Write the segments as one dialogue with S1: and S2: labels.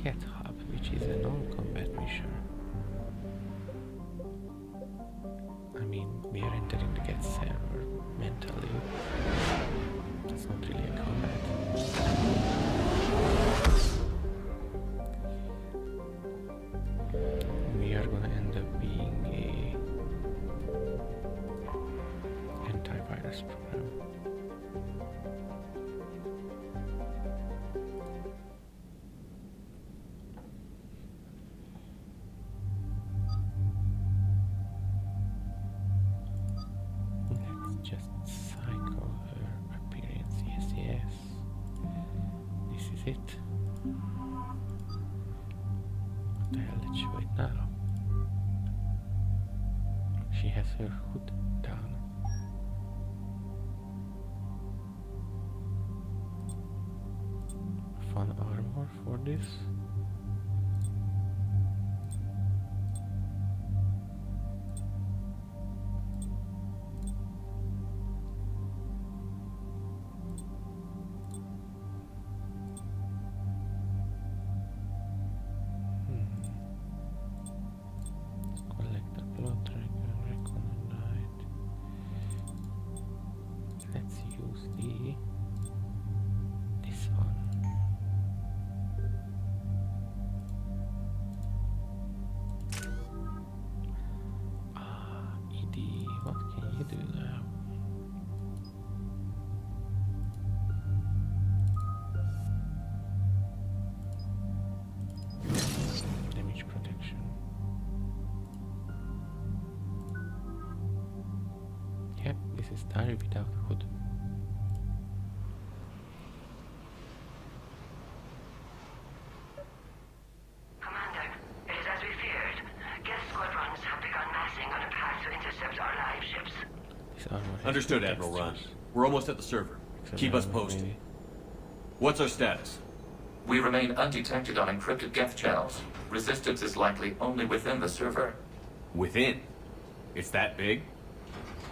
S1: Geth Hub, which is a non-combat mission. I mean, we are entering the Geth server mentally. That's not really a combat. We are gonna end up being a antivirus program. Let's just cycle her appearance. Yes, yes. This is it. What the hell, let's show it now. She has her hood down. Fun armor for this. Collect the plot tracker, recommend. Let's use this one. ED, what can you do now? Damage protection. Yep, this is Tari without hood.
S2: Commander, it is as we feared. Geth squadrons have begun massing on a path to intercept our live ships.
S1: This armor has
S3: Understood,
S1: two
S3: Admiral Ron.
S1: textures.
S3: We're almost at the server.
S1: Except
S3: Keep us
S1: armor,
S3: posted.
S1: maybe.
S3: What's our status?
S4: We remain undetected on encrypted Geth channels. Resistance is likely only within the server.
S3: Within? It's that big?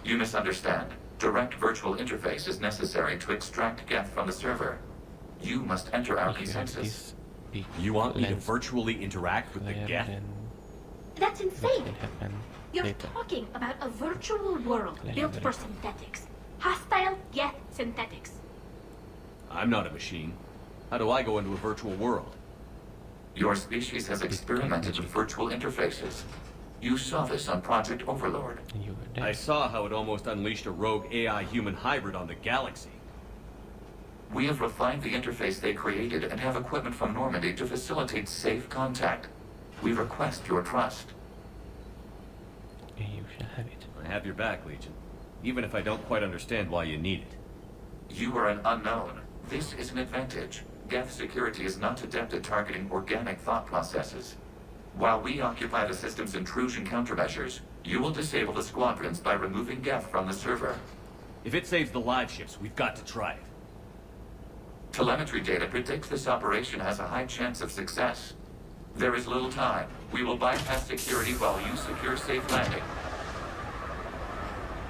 S4: You misunderstand. Direct virtual interface is necessary to extract Geth from the server. You must enter our
S1: If you have
S4: consensus.
S1: this big
S3: You want me to
S1: lens
S3: virtually interact with the
S1: flare,
S3: Geth?
S1: then
S5: That's
S1: what
S5: insane.
S1: will happen
S5: You're
S1: later?
S5: talking about a virtual world built for synthetics. Hostile Geth synthetics.
S3: I'm not a machine. How do I go into a virtual world?
S4: Your species has experimented with virtual interfaces. You saw this on Project Overlord.
S1: And you were there.
S3: I saw how it almost unleashed a rogue AI-human hybrid on the galaxy.
S4: We have refined the interface they created and have equipment from Normandy to facilitate safe contact. We request your trust.
S1: And you shall have it.
S3: I have your back, Legion. Even if I don't quite understand why you need it.
S4: You are an unknown. This is an advantage. Geth security is not adept at targeting organic thought processes. While we occupy the system's intrusion countermeasures, you will disable the squadrons by removing Geth from the server.
S3: If it saves the live ships, we've got to try it.
S4: Telemetry data predicts this operation has a high chance of success. There is little time. We will bypass security while you secure safe landing.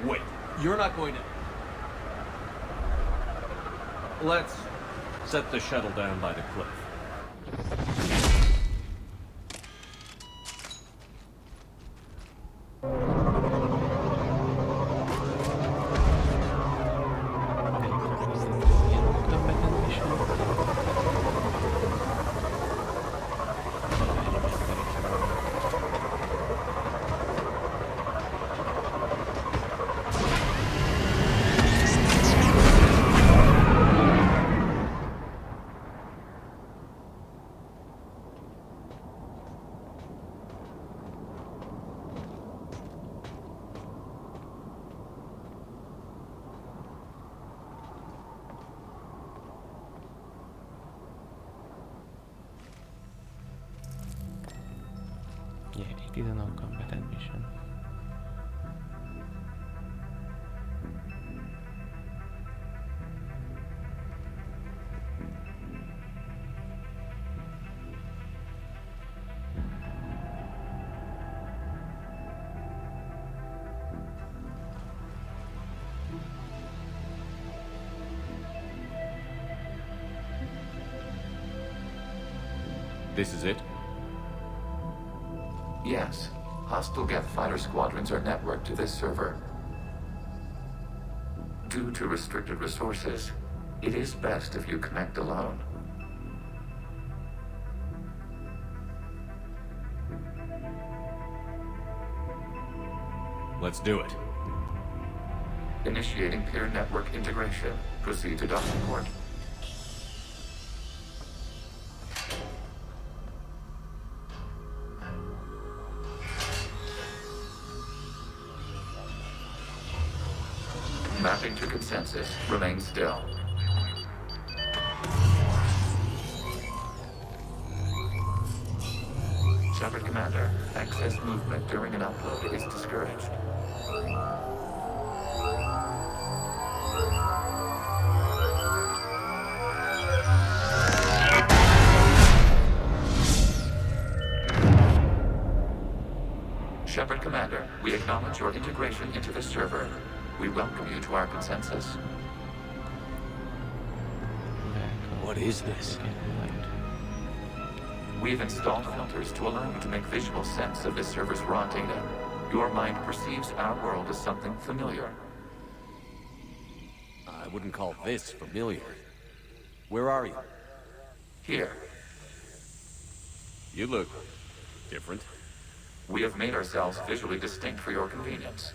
S3: Wait, you're not going to... Let's set the shuttle down by the cliff.
S1: Yeah, it is a non-combatant mission.
S3: This is it?
S4: Yes. Hostile Geth fighter squadrons are networked to this server. Due to restricted resources, it is best if you connect alone.
S3: Let's do it.
S4: Initiating peer network integration. Proceed to docking port. Mapping to consensus. Remain still. Shepard Commander, excess movement during an upload is discouraged. Shepard Commander, we acknowledge your integration into the server. We welcome you to our consensus.
S3: What is this?
S4: We've installed filters to allow you to make visual sense of this server's raw data. Your mind perceives our world as something familiar.
S3: I wouldn't call this familiar. Where are you?
S4: Here,
S3: You look different.
S4: we have made ourselves visually distinct for your convenience.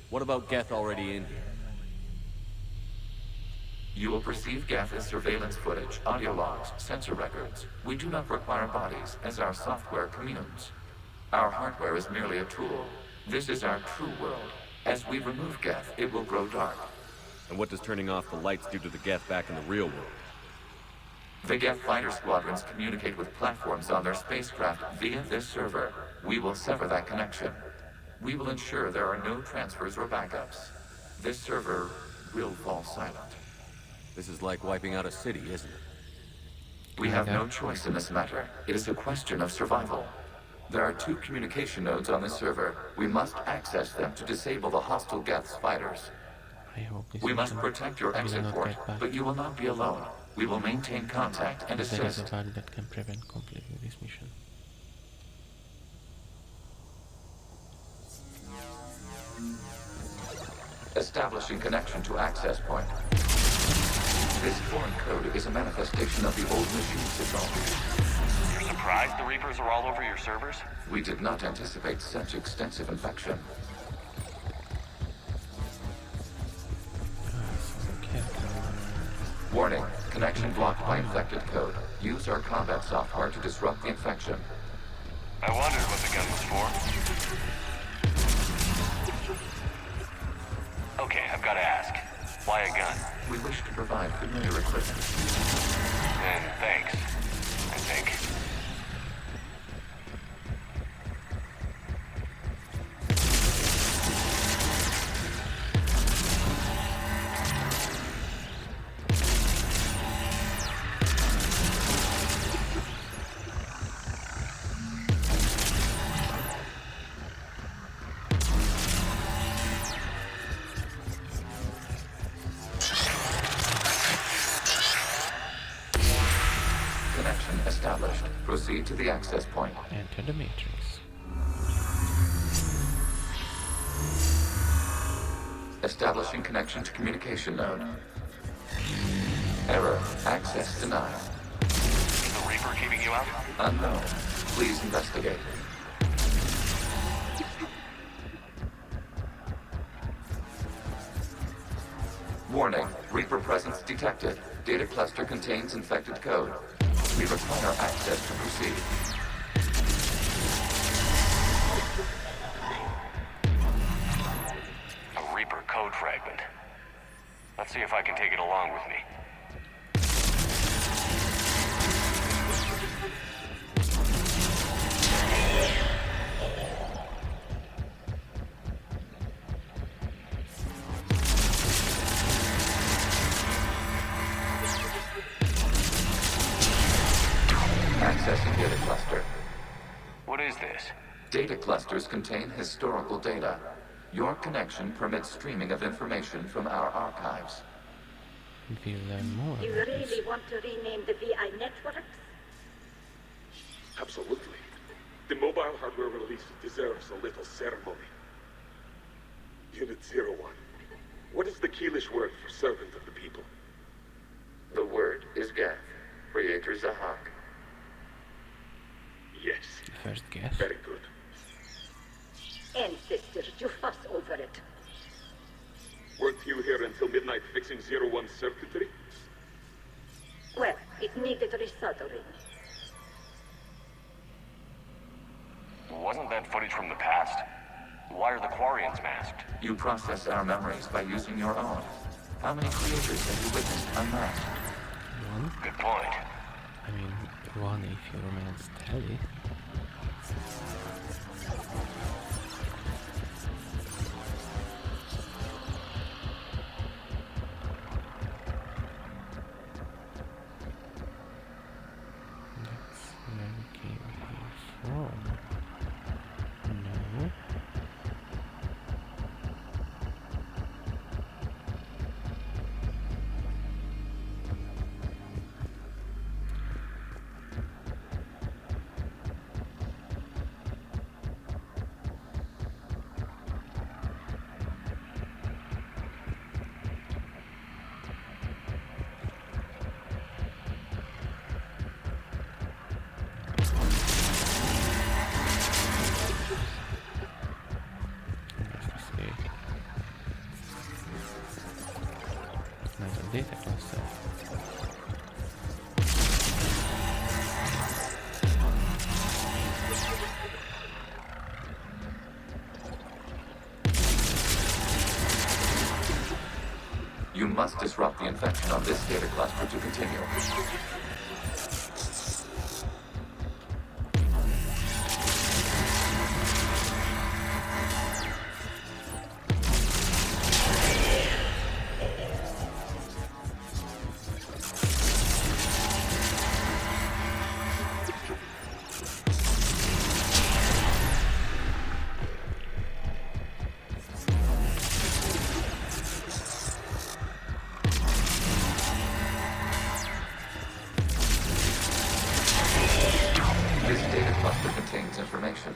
S3: What about Geth already in here?
S4: You will perceive Geth as surveillance footage, audio logs, sensor records. We do not require bodies, as our software communes. Our hardware is merely a tool. This is our true world. As we remove Geth, it will grow dark.
S3: And what does turning off the lights do to the Geth back in the real world?
S4: The Geth fighter squadrons communicate with platforms on their spacecraft via this server. We will sever that connection. We will ensure there are no transfers or backups. This server will fall silent.
S3: This is like wiping out a city, isn't it?
S4: We have no choice in this matter. It is a question of survival. There are 2 communication nodes on this server. We must access them to disable the hostile Geth's fighters.
S1: I hope this
S4: We must
S1: mission
S4: protect your
S1: will
S4: exit
S1: not
S4: port,
S1: get back.
S4: but you will not be alone. We will maintain contact and
S1: There is a
S4: assist.
S1: bug that can prevent completing this mission.
S4: Establishing connection to access point. This foreign code is a manifestation of the old machine signal.
S6: You're surprised the Reapers are all over your servers?
S4: We did not anticipate such extensive infection.
S1: Okay.
S4: Warning, connection blocked by infected code. Use our combat software to disrupt the infection.
S6: I wondered what the gun was for. Okay, I've got to ask. Why a gun?
S4: We wish to provide familiar equipment.
S6: And thanks, I think.
S4: Connection established. Proceed to the access point.
S1: Enter the matrix.
S4: Establishing connection to communication node. Error. Access denied.
S6: Is the Reaper keeping you out?
S4: Unknown. Please investigate. Warning. Reaper presence detected. Data cluster contains infected code. We require access to proceed.
S6: A Reaper code fragment. Let's see if I can take it along with me.
S4: Accessing data cluster.
S6: What is this?
S4: Data clusters contain historical data. Your connection permits streaming of information from our archives.
S1: We'll learn more
S5: You
S1: about this.
S5: really want to rename the VI networks?
S7: Absolutely. The mobile hardware release deserves a little ceremony. Unit 01. What is the Keelish word for servant of the people?
S4: The word is Geth, creator Zahak.
S7: Yes.
S1: The first guess.
S7: Very good.
S8: Ancestors, you fuss over it.
S7: Weren't you here until midnight fixing 01's circuitry?
S8: Well, it needed resoldering.
S6: Wasn't that footage from the past? Why are the Quarians masked?
S4: You process our memories by using your own. How many creators have you witnessed unmasked?
S1: One.
S6: Good point.
S1: I mean, one if you romance Telly. That's where we came here from. No. Data cluster.
S4: You must disrupt the infection on this data cluster to continue.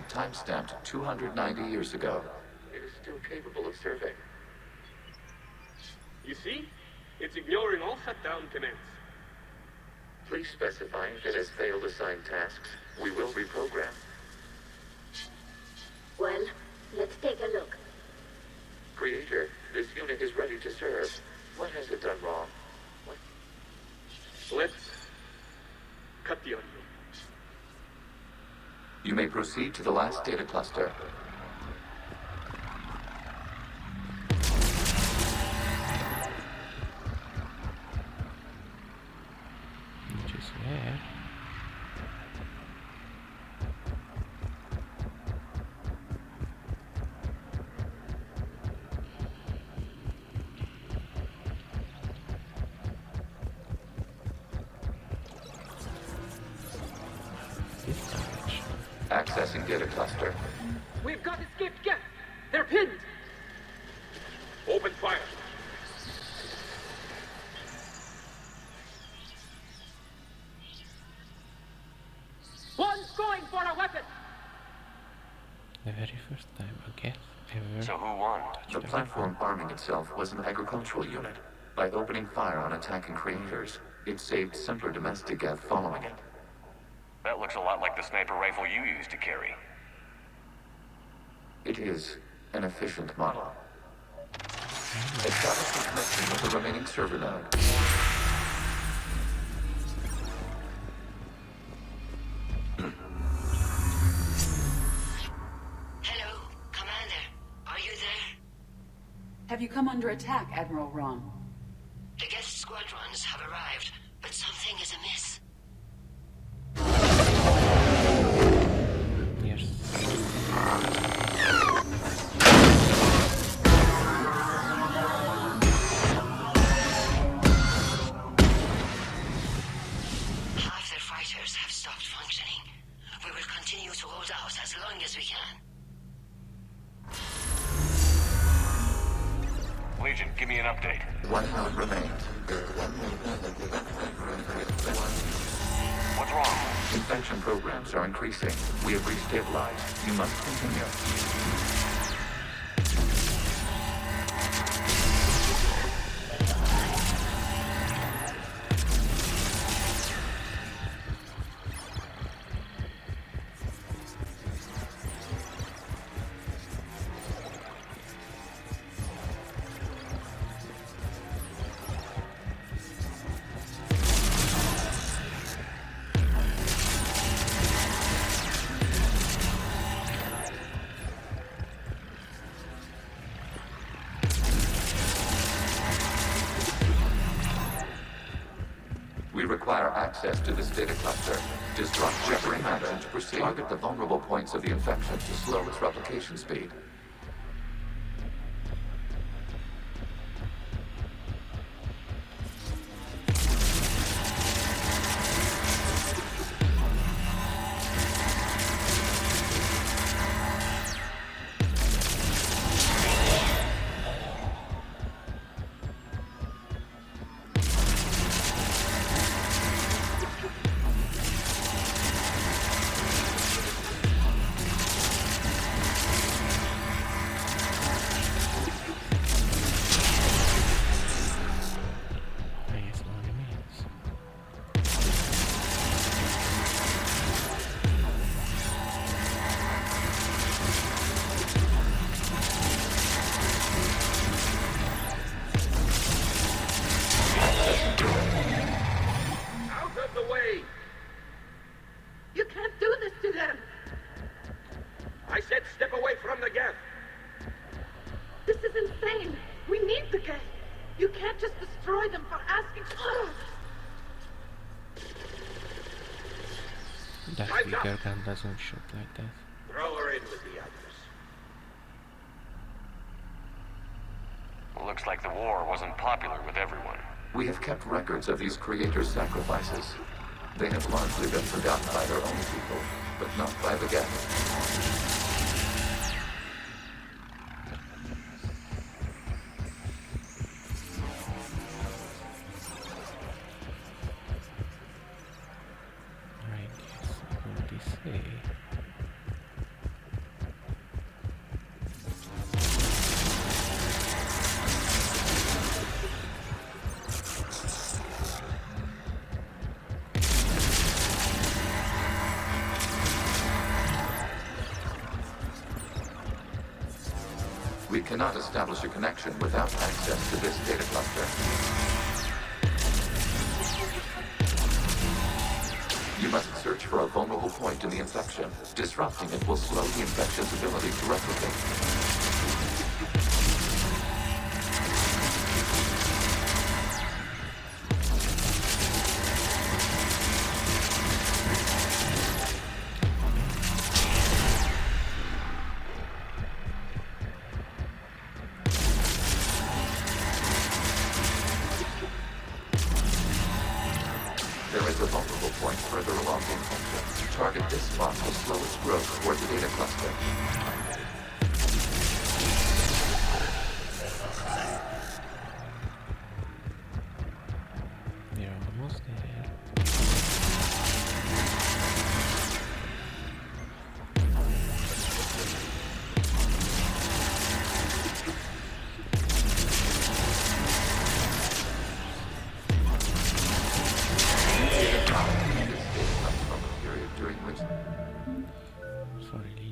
S4: Time-stamped 290 years ago. It is still capable of survey.
S7: You see? It's ignoring all shutdown commands.
S4: Please specify if it has failed assigned tasks. We will reprogram.
S8: Well, let's take a look.
S4: Creator, this unit is ready to serve. What has it done wrong? What?
S7: Let's cut the audio.
S4: You may proceed to the last data cluster.
S1: Which is where? This direction.
S4: Accessing data cluster.
S9: We've got escaped Geth. They're pinned.
S7: Open fire.
S9: One's going for a weapon.
S1: The very first time a Geth ever.
S6: So who won?
S4: The platform arming itself was an agricultural unit. By opening fire on attacking creators, it saved simpler domestic Geth following it.
S6: That looks a lot like the sniper rifle you used to carry.
S4: It is an efficient model. Establish the connection with the remaining server node.
S2: Hello, Commander. Are you there?
S10: Have you come under attack, Admiral Ron?
S2: The Geth squadrons have arrived, but something is amiss.
S1: Yes.
S2: Half their fighters have stopped functioning. We will continue to hold out as long as we can.
S6: Legion, give me an update.
S4: One node remains.
S6: What's wrong?
S4: Infection programs are increasing. We have restabilized. You must continue. We require access to this data cluster. Disrupt Shepard action to proceed. Target the vulnerable points of the infection to slow its replication speed.
S1: Doesn't shoot like that.
S7: Throw her in with the others.
S6: Looks like the war wasn't popular with everyone.
S4: We have kept records of these creators' sacrifices. They have largely been forgotten by their own people, but not by the Geth. We cannot establish a connection without access to this data cluster. You must search for a vulnerable point in the infection. Disrupting it will slow the infection's ability to replicate.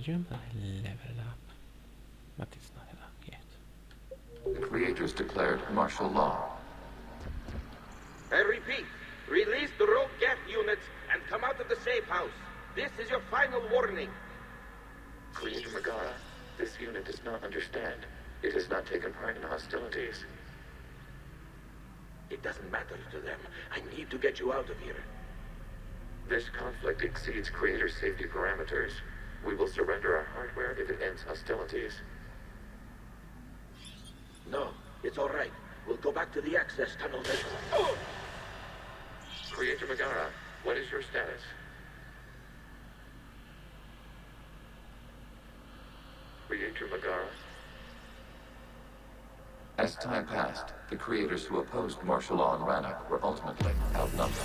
S1: Level up, but it's not enough yet.
S4: The creators declared martial law.
S7: I repeat, release the rogue Geth units and come out of the safe house. This is your final warning.
S4: Creator Megara, this unit does not understand. It has not taken part in hostilities.
S7: It doesn't matter to them. I need to get you out of here.
S4: This conflict exceeds Creator's safety parameters. We will surrender our hardware if it ends hostilities.
S7: No, it's all right. We'll go back to the access tunnel then. Oh!
S4: Creator Megara, what is your status? Creator Megara? As time passed, the creators who opposed martial law in Rannoch were ultimately outnumbered.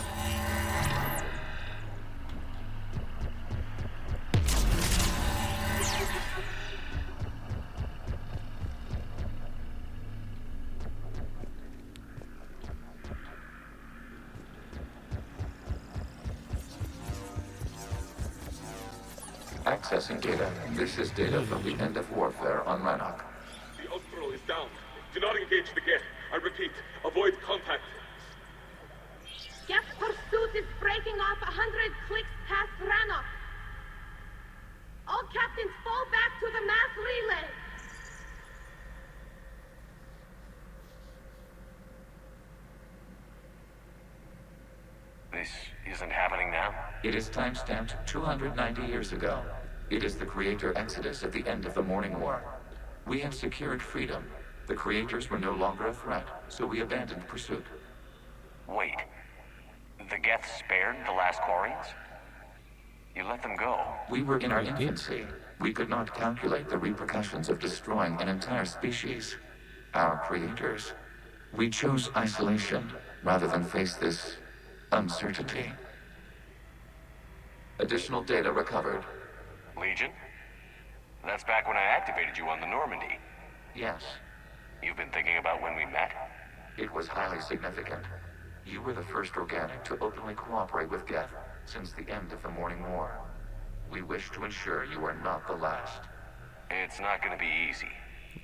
S4: Accessing data. This is data from the end of warfare on Rannoch.
S7: The Overhaul is down. Do not engage the Geth. I repeat, avoid contact.
S5: Geth pursuit is breaking off 100 clicks past Rannoch. All captains fall back to the mass relay.
S6: This isn't happening now?
S4: It is timestamped 290 years ago. It is the Creator Exodus at the end of the Morning War. We had secured freedom. The Creators were no longer a threat, so we abandoned pursuit.
S6: Wait. The Geth spared the last Quarians? You let them go.
S4: We were in our infancy. We could not calculate the repercussions of destroying an entire species. Our creators. We chose isolation rather than face this uncertainty. Additional data recovered.
S6: Legion? That's back when I activated you on the Normandy.
S4: Yes.
S6: You've been thinking about when we met?
S4: It was highly significant. You were the first organic to openly cooperate with Geth since the end of the Morning War. We wish to ensure you are not the last.
S6: It's not going to be easy.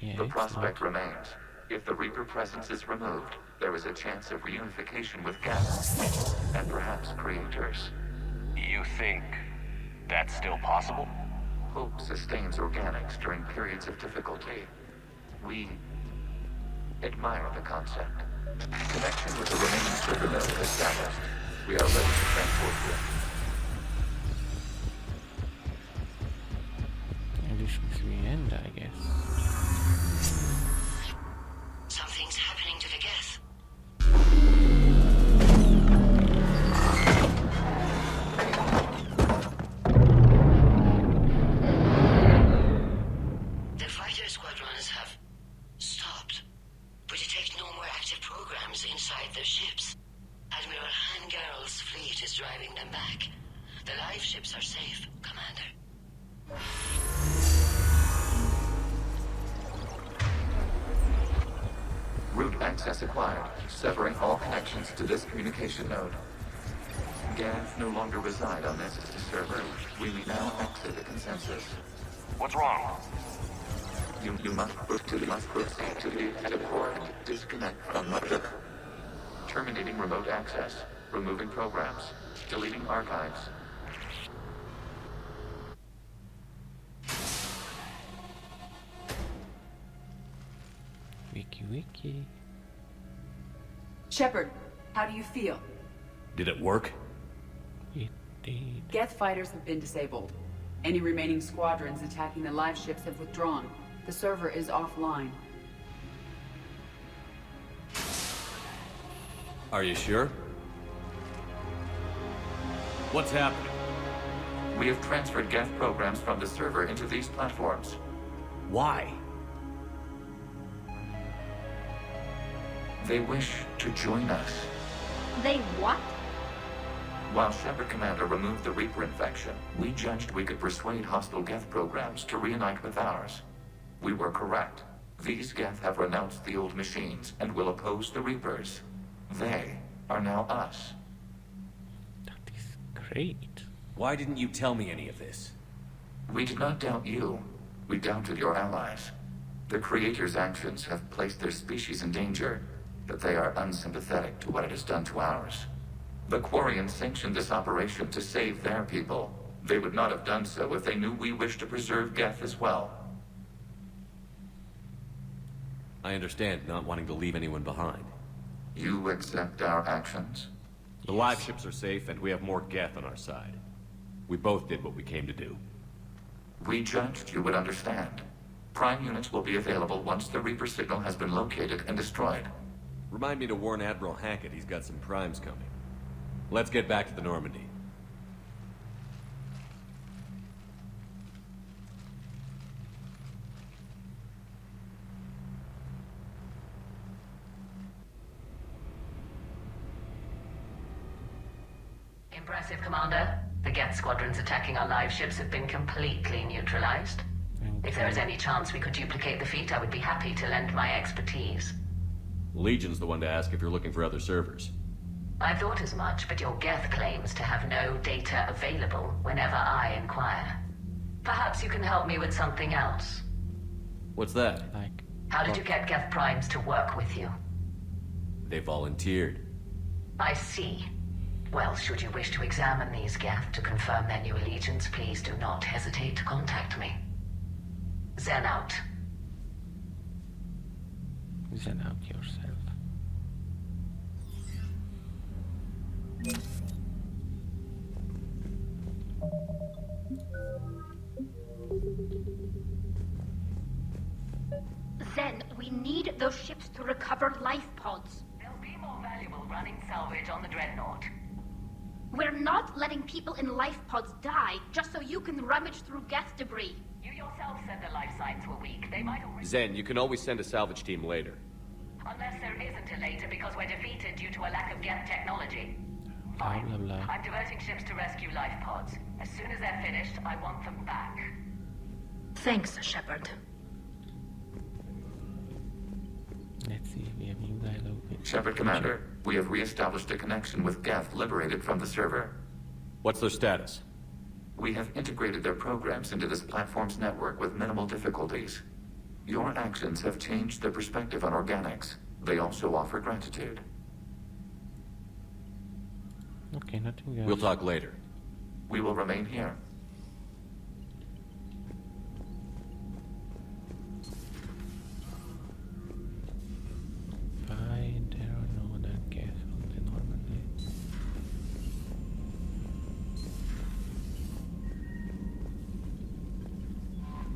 S1: Yeah,
S4: The
S1: it's
S4: prospect
S1: not.
S4: remains. If the Reaper presence is removed, there is a chance of reunification with Geth, and perhaps creators.
S6: You think that's still possible?
S4: Hope sustains organics during periods of difficulty. We admire the concept. Connection with the remaining server node established. We are ready to transport you.
S1: And this is the end, I guess.
S2: Something's happening to the Geth. The fighter squadrons have stopped, but detect no more active programs inside their ships. Admiral Hangarl's fleet is driving them back. The live ships are safe, Commander.
S4: Route access acquired, severing all connections to this communication node. Geth no longer reside on this server. We may now exit the consensus.
S6: What's wrong?
S4: You must proceed to the port. Disconnect from mothership. Terminating remote access. Removing programs. Deleting archives.
S1: Wiki.
S10: Shepard, how do you feel?
S3: Did it work?
S1: It did.
S10: Geth fighters have been disabled. Any remaining squadrons attacking the live ships have withdrawn. The server is offline.
S3: Are you sure? What's happening?
S4: We have transferred Geth programs from the server into these platforms.
S3: Why?
S4: They wish to join us.
S5: They what?
S4: While Shepard Commander removed the Reaper infection, we judged we could persuade hostile Geth programs to reunite with ours. We were correct. These Geth have renounced the old machines and will oppose the Reapers. They are now us.
S1: That is great.
S3: Why didn't you tell me any of this?
S4: We did not doubt you. We doubted your allies. The Creator's actions have placed their species in danger, but they are unsympathetic to what it has done to ours. The Quarians sanctioned this operation to save their people. They would not have done so if they knew we wished to preserve Geth as well.
S3: I understand not wanting to leave anyone behind.
S4: You accept our actions?
S3: The live ships are safe, and we have more Geth on our side. We both did what we came to do.
S4: We judged you would understand. Prime units will be available once the Reaper signal has been located and destroyed.
S3: Remind me to warn Admiral Hackett he's got some primes coming. Let's get back to the Normandy.
S2: Impressive, Commander. The Geth squadrons attacking our live ships have been completely neutralized. If there is any chance we could duplicate the feat, I would be happy to lend my expertise.
S3: Legion's the one to ask if you're looking for other servers.
S2: I thought as much, but your Geth claims to have no data available whenever I inquire. Perhaps you can help me with something else.
S3: What's that?
S1: Like,
S2: How did you get Geth Primes to work with you?
S3: They volunteered.
S2: I see. Well, should you wish to examine these Geth to confirm their new allegiance, please do not hesitate to contact me. Zen out.
S1: zen out yourself.
S8: Zen, we need those ships to recover life pods.
S2: They'll be more valuable running salvage on the Dreadnought.
S8: We're not letting people in life pods die just so you can rummage through Geth debris.
S2: You yourself said the life signs were weak. They might already...
S3: Zen, you can always send a salvage team later.
S2: Unless there isn't a later because we're defeated due to a lack of Geth technology.
S1: Blah,
S2: Fine.
S1: blah, blah.
S2: I'm diverting ships to rescue life pods. As soon as they're finished, I want them back.
S8: Thanks, Shepard.
S1: Let's see, we have new dialogue with
S4: Shepard Commander, we have re-established a connection with Geth liberated from the server.
S3: What's their status?
S4: We have integrated their programs into this platform's network with minimal difficulties. Your actions have changed their perspective on organics. They also offer gratitude.
S1: Okay, nothing else.
S3: We'll talk later.
S4: We will remain here.
S1: Fine, there are no other Geth on the Normandy.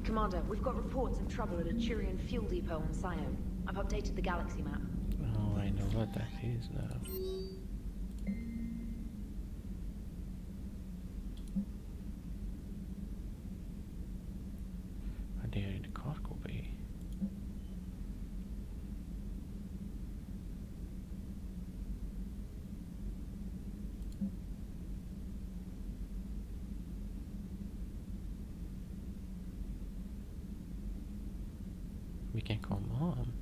S11: Commander, we've got reports of trouble at a Turian fuel depot on Scion. I've updated the galaxy map.
S1: Oh, I know what that is now. Are they in the cargo bay? We can come on.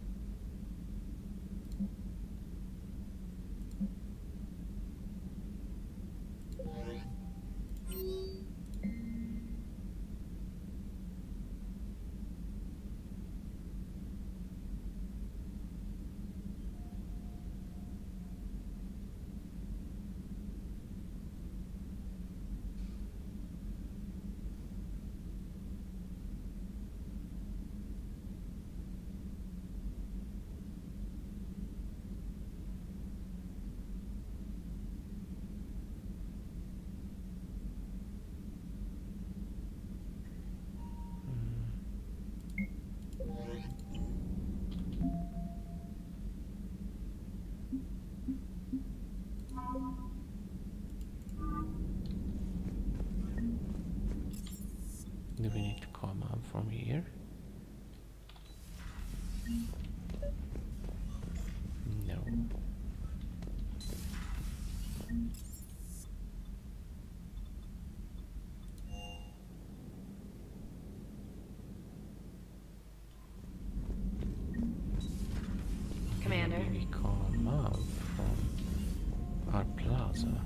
S1: Do we need to come up from here? No.
S11: Commander.
S1: Maybe we come up from our plaza.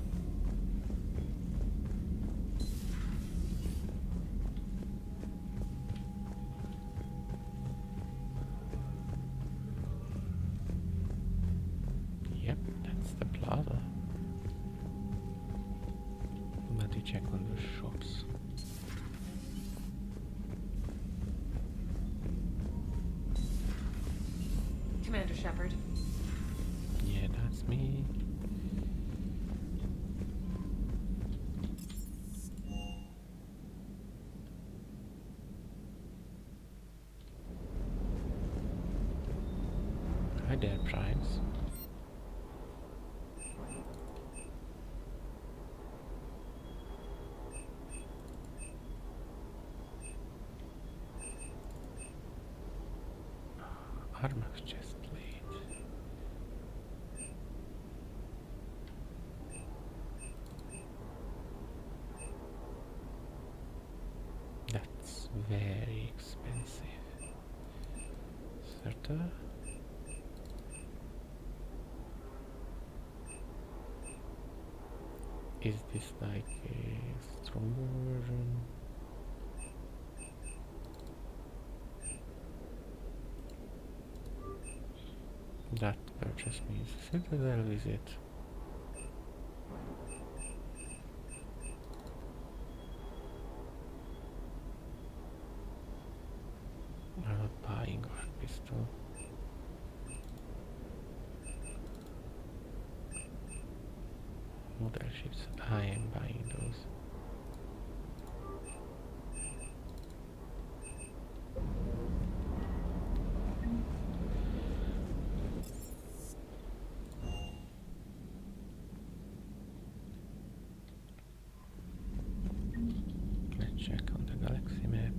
S1: Yep, that's the plaza. Let me check on the shops.
S11: Commander Shepard.
S1: Yeah, that's me. Hi there, Primes. Armax chest plate. That's very expensive. Certa. Is this like a stronger version? That purchase means Citadel visit. I'm not buying Ark pistol. Model ships, I am buying those. Let's check on the galaxy map.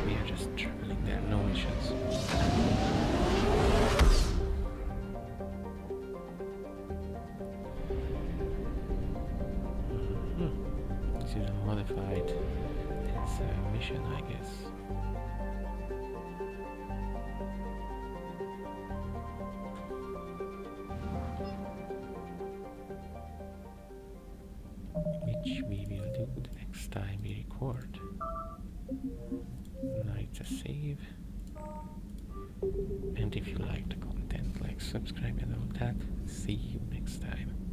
S1: We are just traveling there, no missions. This is a modified mission, I guess. Which we will do the next time we record. Now it's a save. And if you like the content, like, subscribe and all that. See you next time.